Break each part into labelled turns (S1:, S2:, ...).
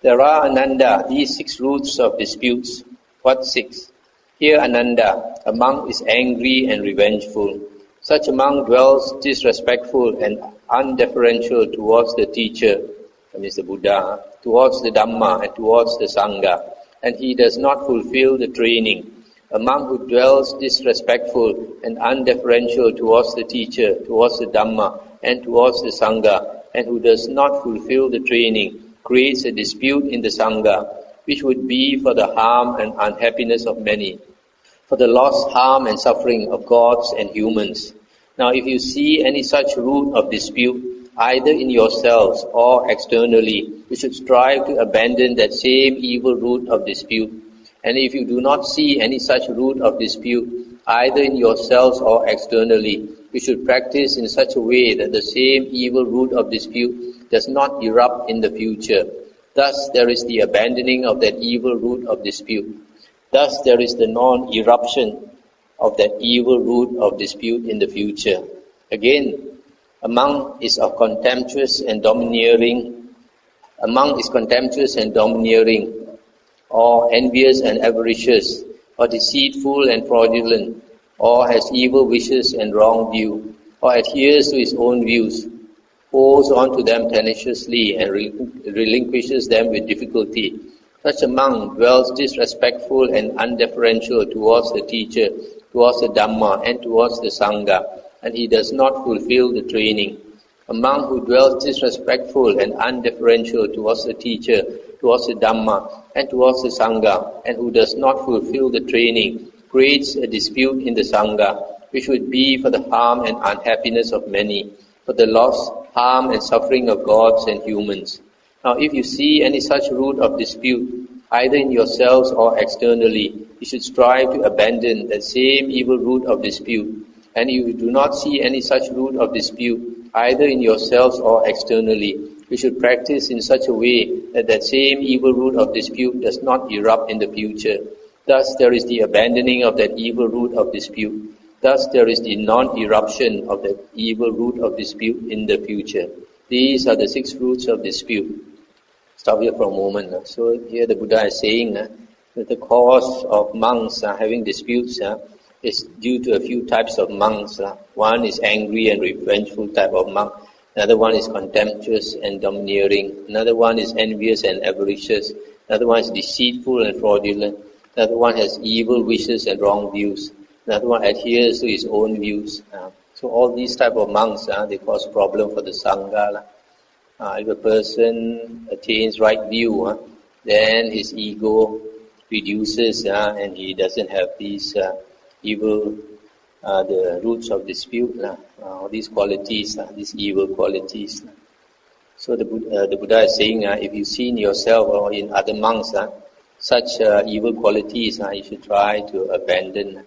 S1: There are, Ananda, these 6 roots of disputes. What 6? Here, Ananda, a monk is angry and revengeful. Such a monk dwells disrespectful and undeferential towards the teacher, that is the Buddha, towards the Dhamma and towards the Sangha, and he does not fulfill the training. A monk who dwells disrespectful and undeferential towards the teacher, towards the Dhamma and towards the Sangha, and who does not fulfill the training, creates a dispute in the Sangha, which would be for the harm and unhappiness of many, for the loss, harm and suffering of gods and humans. Now if you see any such root of dispute, either in yourselves or externally, you should strive to abandon that same evil root of dispute. And if you do not see any such root of dispute, either in yourselves or externally, you should practice in such a way that the same evil root of dispute does not erupt in the future. Thus there is the abandoning of that evil root of dispute. Thus there is the non-eruption of that evil root of dispute in the future. Again, a monk is contemptuous and domineering. A monk is contemptuous and domineering, or envious and avaricious, or deceitful and fraudulent, or has evil wishes and wrong view, or adheres to his own views, holds on to them tenaciously and relinquishes them with difficulty. Such a monk dwells disrespectful and undeferential towards the teacher, towards the Dhamma and towards the Sangha, and he does not fulfill the training. A monk who dwells disrespectful and undeferential towards the teacher, towards the Dhamma and towards the Sangha, and who does not fulfill the training, creates a dispute in the Sangha, which would be for the harm and unhappiness of many, for the loss, harm and suffering of gods and humans. Now if you see any such root of dispute, either in yourselves or externally, you should strive to abandon that same evil root of dispute. And if you do not see any such root of dispute, either in yourselves or externally, you should practice in such a way that that same evil root of dispute does not erupt in the future. Thus there is the abandoning of that evil root of dispute. Thus there is the non-eruption of that evil root of dispute in the future. These are the 6 roots of dispute. Stop here for a moment. So here the Buddha is saying that the cause of monks having disputes is due to a few types of monks. One is angry and revengeful type of monk. Another one is contemptuous and domineering. Another one is envious and avaricious. Another one is deceitful and fraudulent. Another one has evil wishes and wrong views. Another one adheres to his own views. So all these type of monks, they cause problem for the Sangha. If a person attains right view, then his ego reduces and he doesn't have these evil, the roots of dispute, these qualities, these evil qualities. So the Buddha is saying, if you see in yourself or in other monks such evil qualities, you should try to abandon.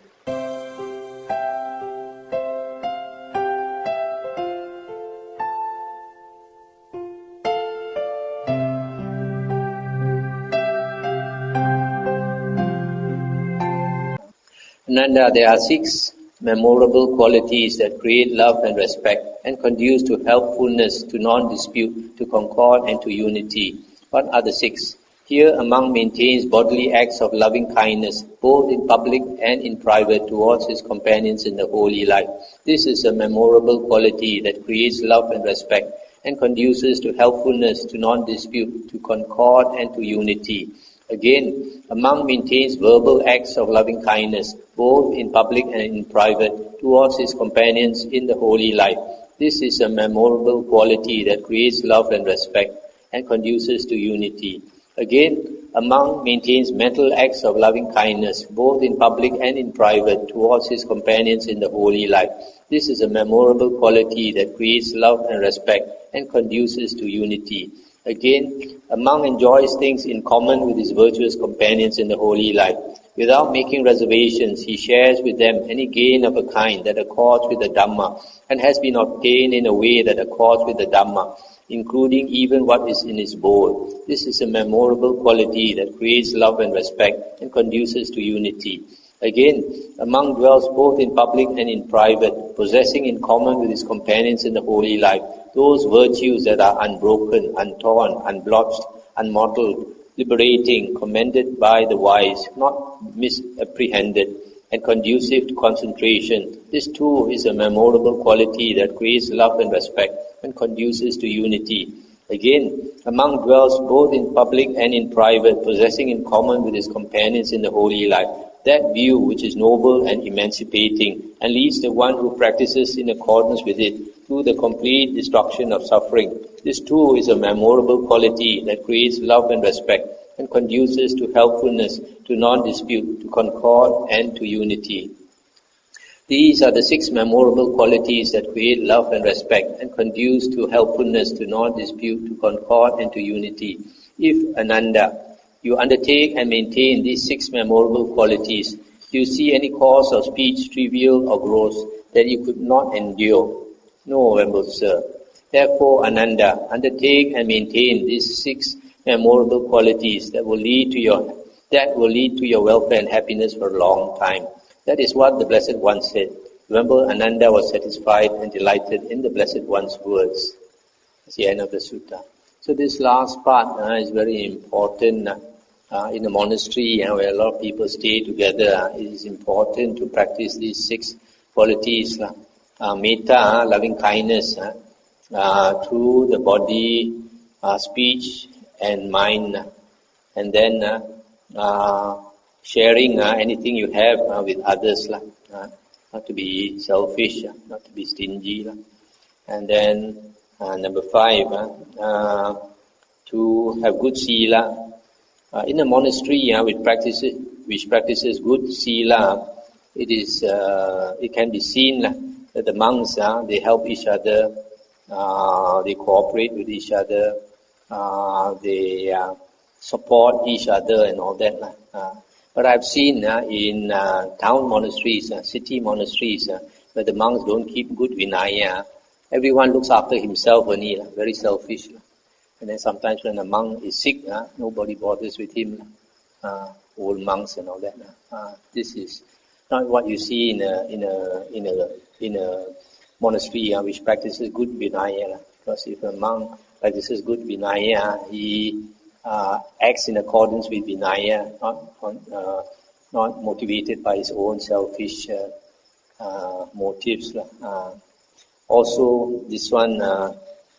S1: Ananda, there are 6 memorable qualities that create love and respect and conduce to helpfulness, to non-dispute, to concord and to unity. What are the 6? Here a monk maintains bodily acts of loving kindness, both in public and in private, towards his companions in the holy life. This is a memorable quality that creates love and respect and conduces to helpfulness, to non-dispute, to concord and to unity. Again, a monk maintains verbal acts of loving kindness, both in public and in private, towards his companions in the holy life. This is a memorable quality that creates love and respect and conduces to unity. Again, a monk maintains mental acts of loving kindness, both in public and in private, towards his companions in the holy life. This is a memorable quality that creates love and respect and conduces to unity. Again, a monk enjoys things in common with his virtuous companions in the holy life. Without making reservations, he shares with them any gain of a kind that accords with the Dhamma and has been obtained in a way that accords with the Dhamma, including even what is in his bowl. This is a memorable quality that creates love and respect and conduces to unity. Again, a monk dwells both in public and in private, possessing in common with his companions in the holy life those virtues that are unbroken, untorn, unblotched, unmottled, liberating, commended by the wise, not misapprehended, and conducive to concentration. This too is a memorable quality that creates love and respect and conduces to unity. Again, a monk dwells both in public and in private, possessing in common with his companions in the holy life that view which is noble and emancipating, and leads the one who practices in accordance with it to the complete destruction of suffering. This too is a memorable quality that creates love and respect and conduces to helpfulness, to non-dispute, to concord, and to unity. These are the 6 memorable qualities that create love and respect and conduce to helpfulness, to non-dispute, to concord, and to unity. If, Ananda, you undertake and maintain these 6 memorable qualities, do you see any cause of speech, trivial or gross, that you could not endure? No, Venerable Sir. Therefore, Ananda, undertake and maintain these 6 memorable qualities that will lead to your welfare and happiness for a long time. That is what the Blessed One said. Remember, Ananda was satisfied and delighted in the Blessed One's words. That's the end of the sutta. So this last part is very important. In a monastery where a lot of people stay together, it is important to practice these 6 qualities. Metta, loving kindness, through the body, speech and mind, and then sharing anything you have with others, not to be selfish, not to be stingy. And then number 5, to have good sila. In a monastery which practices good sila, it can be seen that the monks they help each other, they cooperate with each other, they support each other and all that. But I've seen in town monasteries, city monasteries, where the monks don't keep good vinaya. Everyone looks after himself only, very selfish. And then sometimes when a monk is sick, nobody bothers with him. Old monks and all that. This is not what you see in a monastery which practices good vinaya. Because if a monk practices good vinaya, he acts in accordance with vinaya, not motivated by his own selfish motives. Also, this one.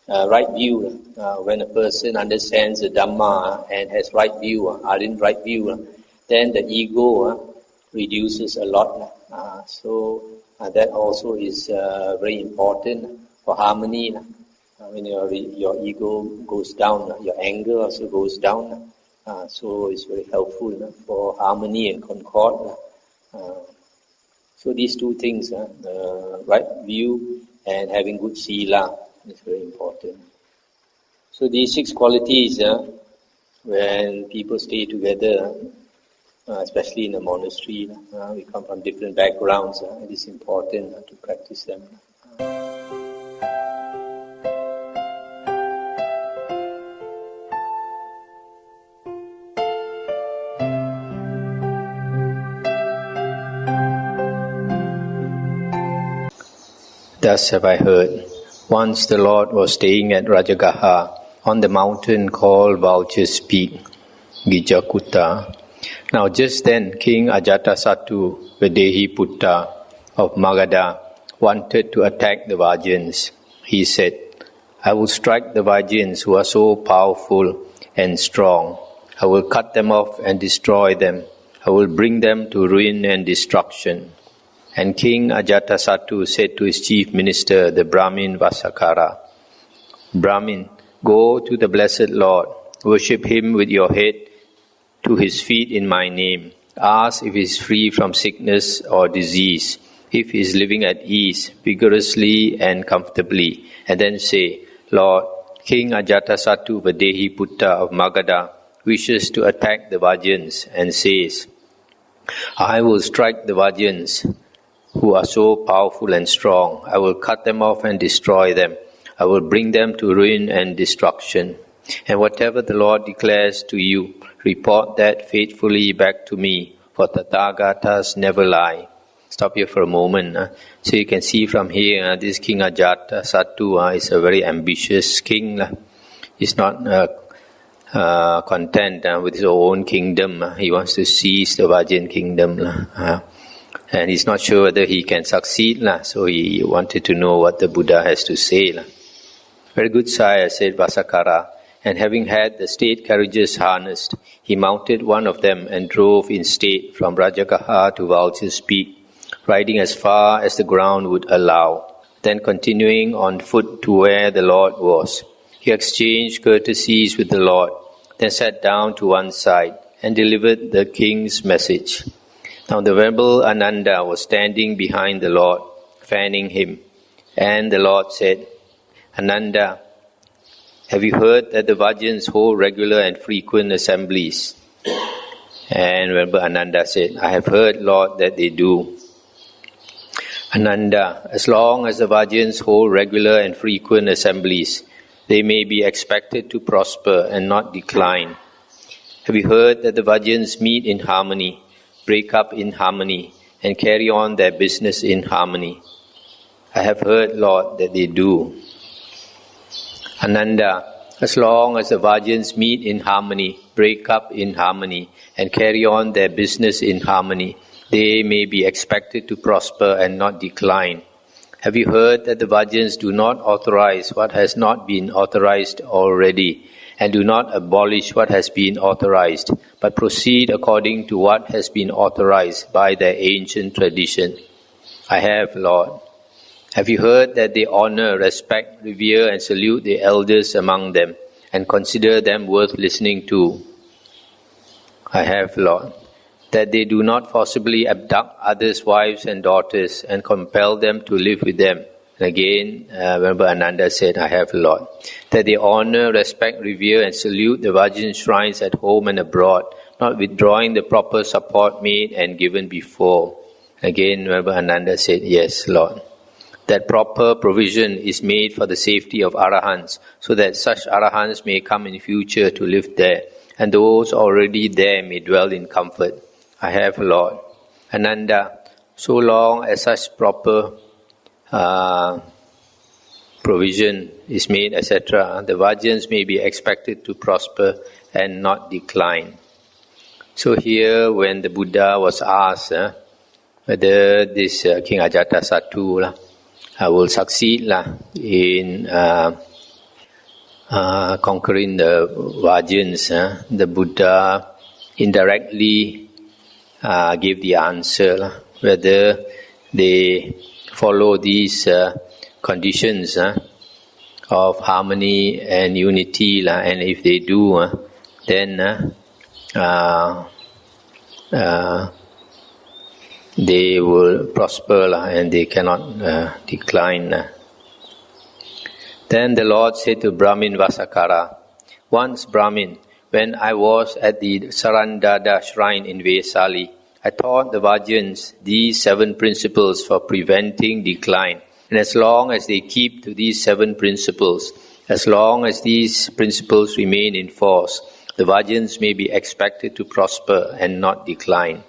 S1: Right view, when a person understands the Dhamma and has right view, ardent right view, then the ego reduces a lot. So that also is very important for harmony. When your ego goes down, your anger also goes down. So it's very helpful for harmony and concord. So these 2 things, right view and having good sila, is very important. So these 6 qualities, when people stay together, especially in a monastery, we come from different backgrounds, it is important to practice them. Thus have I heard. Once the Lord was staying at Rajagaha on the mountain called Vulture's Peak, Gijakutta. Now just then King Ajatasattu Vedehiputta of Magadha wanted to attack the Vajjans. He said, I will strike the Vajjans who are so powerful and strong. I will cut them off and destroy them. I will bring them to ruin and destruction. And King Ajatasattu said to his chief minister, the Brahmin Vasakara, Brahmin, go to the blessed Lord, worship him with your head to his feet in my name. Ask if he is free from sickness or disease, if he is living at ease, vigorously and comfortably. And then say, Lord, King Ajatasattu Vedehiputta of Magadha wishes to attack the Vajjans and says, I will strike the Vajjans who are so powerful and strong. I will cut them off and destroy them. I will bring them to ruin and destruction. And whatever the Lord declares to you, report that faithfully back to me, for Tathagatas never lie. Stop here for a moment. So you can see from here, this King Ajatasattu is a very ambitious king. He's not content with his own kingdom. He wants to seize the Vajjan kingdom. And he's not sure whether he can succeed. So he wanted to know what the Buddha has to say. Very good, sire, said Vasakara. And having had the state carriages harnessed, he mounted one of them and drove in state from Rajagaha to Vulture's Peak, riding as far as the ground would allow, then continuing on foot to where the Lord was. He exchanged courtesies with the Lord, then sat down to one side and delivered the king's message. Now the Venerable Ananda was standing behind the Lord, fanning him. And the Lord said, Ananda, have you heard that the Vajjans hold regular and frequent assemblies? And Venerable Ananda said, I have heard, Lord, that they do. Ananda, as long as the Vajjans hold regular and frequent assemblies, they may be expected to prosper and not decline. Have you heard that the Vajjans meet in harmony, break up in harmony, and carry on their business in harmony? I have heard, Lord, that they do. Ananda, as long as the Vajjans meet in harmony, break up in harmony, and carry on their business in harmony, they may be expected to prosper and not decline. Have you heard that the Vajjans do not authorize what has not been authorized already, and do not abolish what has been authorized, but proceed according to what has been authorized by their ancient tradition? I have, Lord. Have you heard that they honor, respect, revere, and salute the elders among them, and consider them worth listening to? I have, Lord. That they do not forcibly abduct others' wives and daughters and compel them to live with them. And again, Venerable Ananda said, I have, Lord. That they honor, respect, revere, and salute the Vajjan shrines at home and abroad, not withdrawing the proper support made and given before. Again, Venerable Ananda said, yes, Lord. That proper provision is made for the safety of Arahants, so that such Arahants may come in future to live there, and those already there may dwell in comfort. I have, Lord. Ananda, so long as such proper provision is made, etc., the Vajjans may be expected to prosper and not decline. So here, when the Buddha was asked whether this King Ajatasattu will succeed in conquering the Vajjans, the Buddha indirectly gave the answer whether they follow these conditions of harmony and unity, and if they do, then they will prosper and they cannot decline. Then the Lord said to Brahmin Vasakara, once Brahmin, when I was at the Sarandada shrine in Vesali, I taught the Vajjans these 7 principles for preventing decline. And as long as they keep to these 7 principles, as long as these principles remain in force, the Vajjans may be expected to prosper and not decline.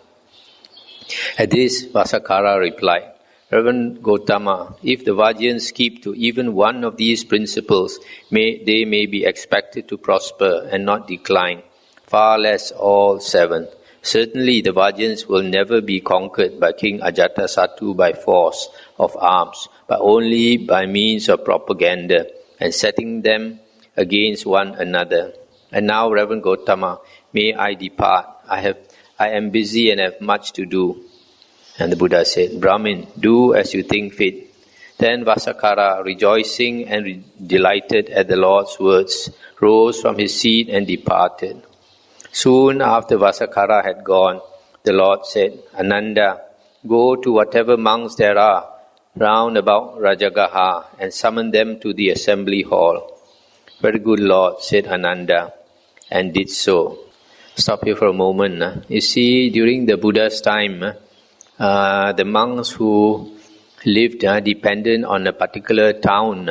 S1: At this, Vasakara replied, Reverend Gautama, if the Vajjans keep to even one of these principles, they may be expected to prosper and not decline, far less all 7. Certainly the Vajjans will never be conquered by King Ajatasattu by force of arms, but only by means of propaganda and setting them against one another. And now, Reverend Gautama, may I depart? I am busy and have much to do. And the Buddha said, Brahmin, do as you think fit. Then Vasakara, rejoicing and delighted at the Lord's words, rose from his seat and departed. Soon after Vasakara had gone, the Lord said, Ananda, go to whatever monks there are round about Rajagaha and summon them to the assembly hall. Very good, Lord, said Ananda, and did so. Stop here for a moment. You see, during the Buddha's time, the monks who lived dependent on a particular town,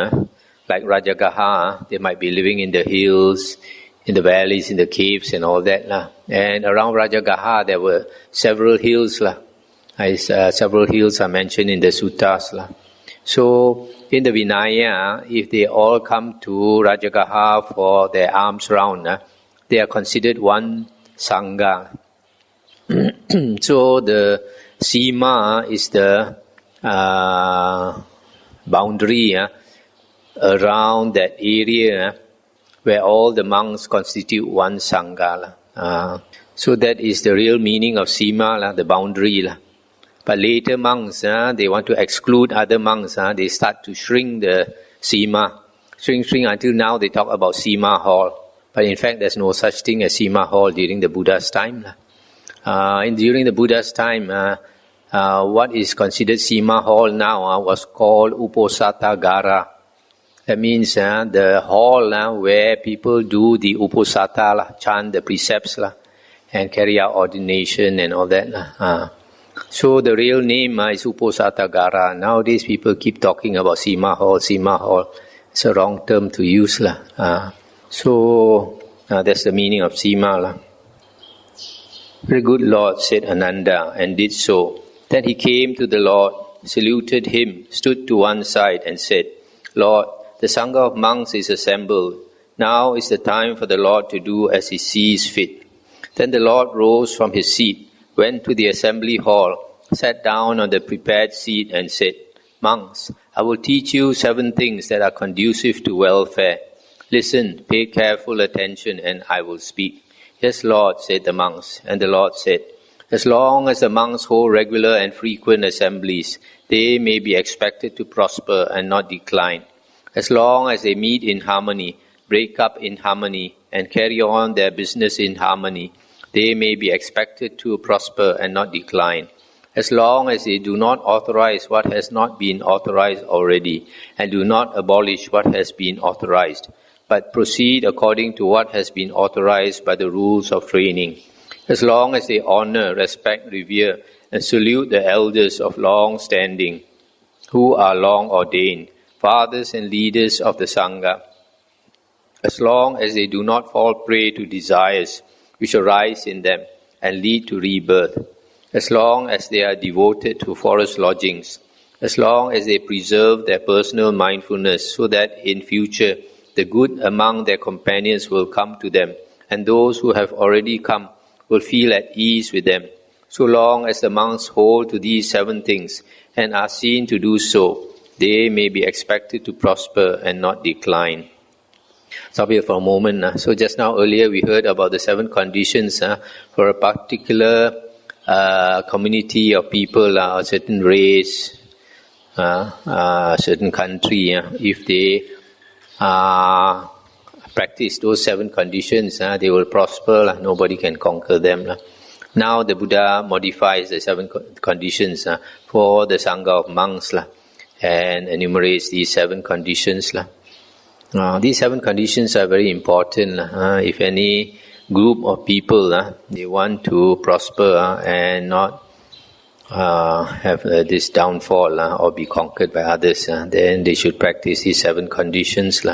S1: like Rajagaha, they might be living in the hills, in the valleys, in the caves and all that. And around Rajagaha there were several hills. Several hills are mentioned in the suttas. So in the Vinaya, if they all come to Rajagaha for their alms round, they are considered one Sangha. So the Sima is the boundary around that area where all the monks constitute one Sangha. So that is the real meaning of Sima, the boundary. But later monks, they want to exclude other monks. They start to shrink the Sima. Shrink until now they talk about Sima Hall. But in fact there's no such thing as Sima Hall during the Buddha's time. During the Buddha's time, what is considered Sima Hall now was called Uposatagara. That means the hall where people do the Uposatha, chant the precepts and carry out ordination and all that. So the real name is Uposatagara. Nowadays people keep talking about Sima Hall, Sima Hall. It's a wrong term to use. So that's the meaning of Sima. Very good Lord, said Ananda, and did so. Then he came to the Lord, saluted him, stood to one side and said, Lord, the Sangha of monks is assembled. Now is the time for the Lord to do as he sees fit. Then the Lord rose from his seat, went to the assembly hall, sat down on the prepared seat and said, Monks, I will teach you 7 things that are conducive to welfare. Listen, pay careful attention, and I will speak. Yes, Lord, said the monks. And the Lord said, as long as the monks hold regular and frequent assemblies, they may be expected to prosper and not decline. As long as they meet in harmony, break up in harmony, and carry on their business in harmony, they may be expected to prosper and not decline. As long as they do not authorize what has not been authorized already, and do not abolish what has been authorized, but proceed according to what has been authorized by the rules of training. As long as they honor, respect, revere, and salute the elders of long standing, who are long ordained, fathers and leaders of the Sangha. As long as they do not fall prey to desires which arise in them and lead to rebirth. As long as they are devoted to forest lodgings. As long as they preserve their personal mindfulness so that in future the good among their companions will come to them, and those who have already come will feel at ease with them. So long as the monks hold to these 7 things and are seen to do so, they may be expected to prosper and not decline. Stop here for a moment. So just now earlier we heard about the 7 conditions for a particular community of people, a certain race, a certain country. If they practice those 7 conditions, they will prosper. Nobody can conquer them. Now the Buddha modifies the 7 conditions for the Sangha of monks and enumerates these 7 conditions. These 7 conditions are very important. If any group of people they want to prosper and not have this downfall or be conquered by others, then they should practice these 7 conditions.